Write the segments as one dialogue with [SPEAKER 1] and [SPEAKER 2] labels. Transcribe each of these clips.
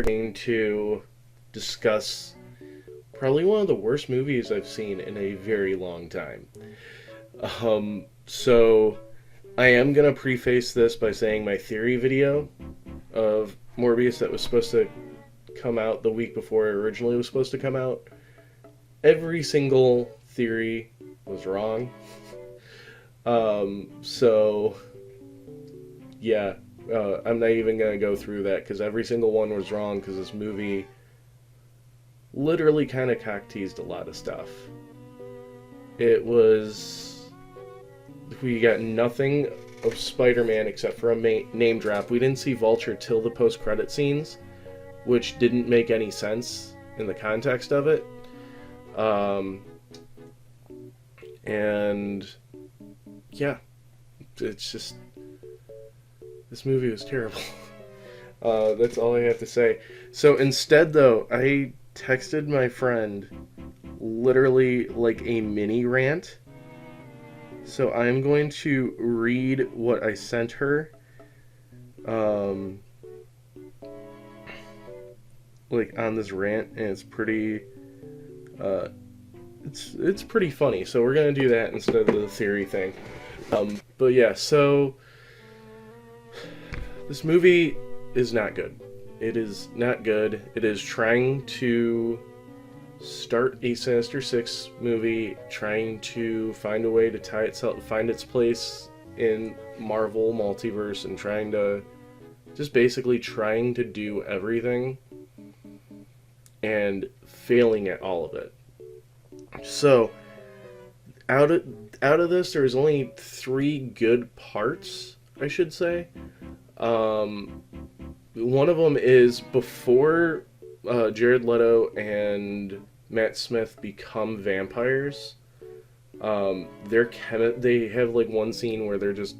[SPEAKER 1] going to discuss probably one of the worst movies I've seen in a very long time. So I am going to preface this by saying my theory video of Morbius that was supposed to come out the week before it originally was supposed to come out, every single theory was wrong. So yeah, I'm not even going to go through that because every single one was wrong because this movie literally kind of cock-teased a lot of stuff. We got nothing of Spider-Man except for a name drop. We didn't see Vulture till the post-credit scenes, which didn't make any sense in the context of it. And yeah, it's just, this movie was terrible. That's all I have to say. So instead, though, I texted my friend literally like a mini rant. So I'm going to read what I sent her. Like on this rant, and it's pretty it's pretty funny. So we're gonna do that instead of the theory thing. But yeah, so this movie is not good. It is not good. It is trying to start a Sinister Six movie, trying to find a way to find its place in Marvel multiverse, and trying to do everything and failing at all of it. So out of this, there's only 3 good parts, I should say. One of them is before Jared Leto and Matt Smith become vampires. They have like one scene where they're just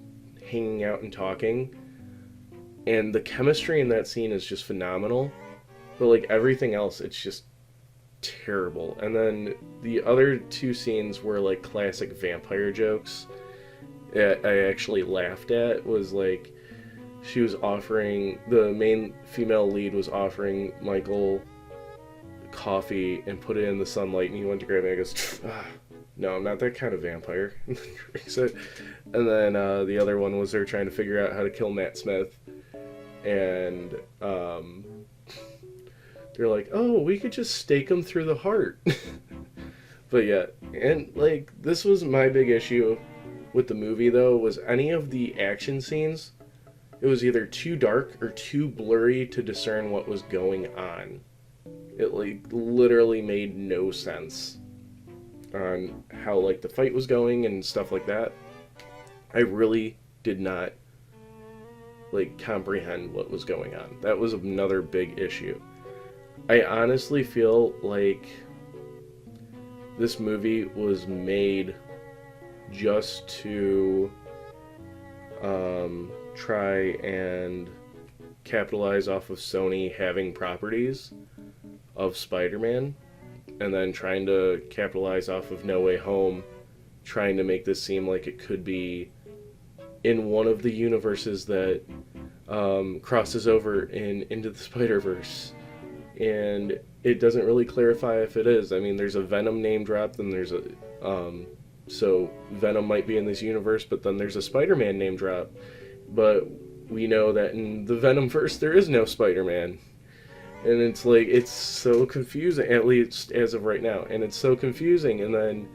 [SPEAKER 1] hanging out and talking, and the chemistry in that scene is just phenomenal. But like everything else, it's just terrible. And then the other 2 scenes were like classic vampire jokes that I actually laughed at. Was like, the main female lead was offering Michael coffee and put it in the sunlight, and he went to grab it and goes, no, I'm not that kind of vampire. And then drinks it. And then the other one was they're trying to figure out how to kill Matt Smith, and they're like, oh, we could just stake him through the heart. But yeah, and like, this was my big issue with the movie, though, was any of the action scenes, it was either too dark or too blurry to discern what was going on. It like literally made no sense on how like the fight was going and stuff like that. I really did not like comprehend what was going on. That was another big issue. I honestly feel like this movie was made just to try and capitalize off of Sony having properties of Spider-Man, and then trying to capitalize off of No Way Home, trying to make this seem like it could be in one of the universes that crosses over into the Spider-Verse. And it doesn't really clarify if it is. I mean, there's a Venom name drop, then there's a so Venom might be in this universe, but then there's a Spider-Man name drop. But we know that in the Venomverse there is no Spider-Man. And it's like, it's so confusing, at least as of right now. And it's so confusing, and then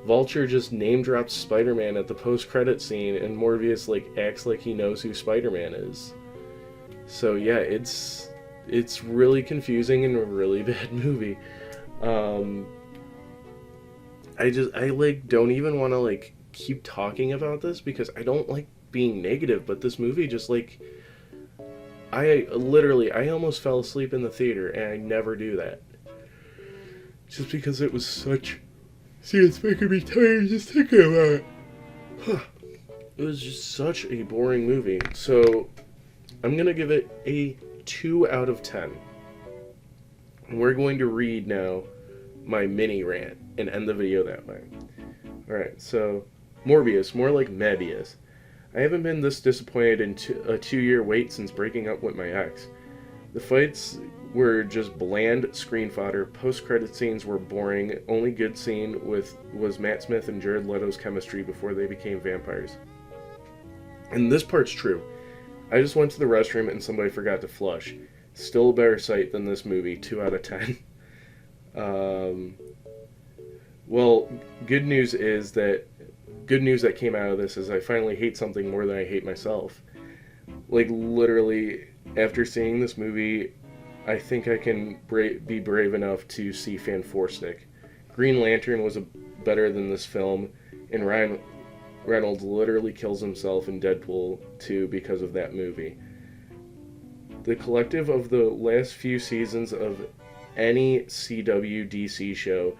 [SPEAKER 1] Vulture just name drops Spider-Man at the post-credit scene, and Morbius like acts like he knows who Spider-Man is. So yeah, it's really confusing and a really bad movie. I like don't even want to like keep talking about this because I don't like being negative, but this movie just like, I almost fell asleep in the theater, and I never do that. Just because it was such... See, it's making me tired just thinking about it. It was just such a boring movie. So, I'm going to give it a 2 out of 10. And we're going to read now my mini rant and end the video that way. Alright, so, Morbius, more like Mabius. I haven't been this disappointed in a 2-year wait since breaking up with my ex. The fights were just bland screen fodder. Post-credit scenes were boring. Only good scene was Matt Smith and Jared Leto's chemistry before they became vampires. And this part's true. I just went to the restroom and somebody forgot to flush. Still a better sight than this movie, 2 out of 10. Well, good news that came out of this is I finally hate something more than I hate myself. Like, literally, after seeing this movie, I think I can be brave enough to see Fan 4 stick. Green Lantern was better than this film, and Ryan Reynolds literally kills himself in Deadpool 2 because of that movie. The collective of the last few seasons of any CW DC show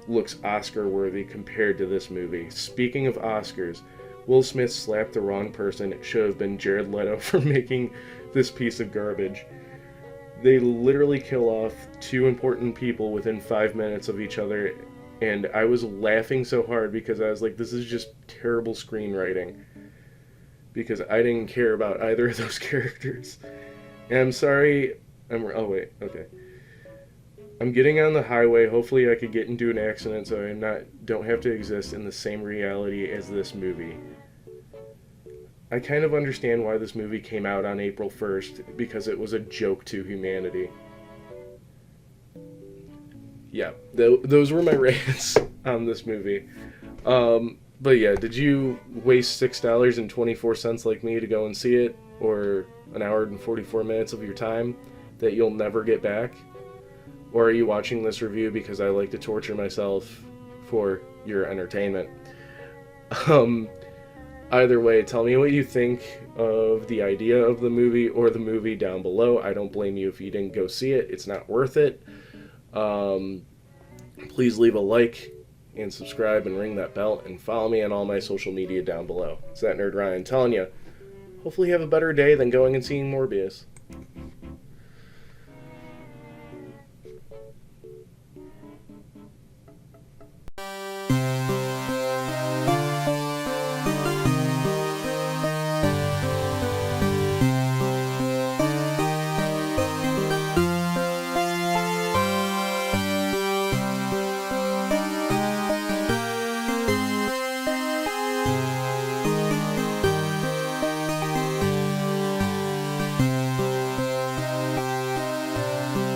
[SPEAKER 1] looks Oscar-worthy compared to this movie. Speaking of Oscars, Will Smith slapped the wrong person. It should have been Jared Leto for making this piece of garbage. They literally kill off 2 important people within 5 minutes of each other, and I was laughing so hard because I was like, this is just terrible screenwriting. Because I didn't care about either of those characters. And I'm sorry, oh wait, okay. I'm getting on the highway. Hopefully I could get into an accident so I don't have to exist in the same reality as this movie. I kind of understand why this movie came out on April 1st, because it was a joke to humanity. Yeah, those were my rants on this movie. But yeah, did you waste $6.24 like me to go and see it? Or an hour and 44 minutes of your time that you'll never get back? Or are you watching this review because I like to torture myself for your entertainment? Either way, tell me what you think of the idea of the movie or the movie down below. I don't blame you if you didn't go see it. It's not worth it. Please leave a like and subscribe and ring that bell and follow me on all my social media down below. It's that Nerd Ryan telling you, hopefully you have a better day than going and seeing Morbius.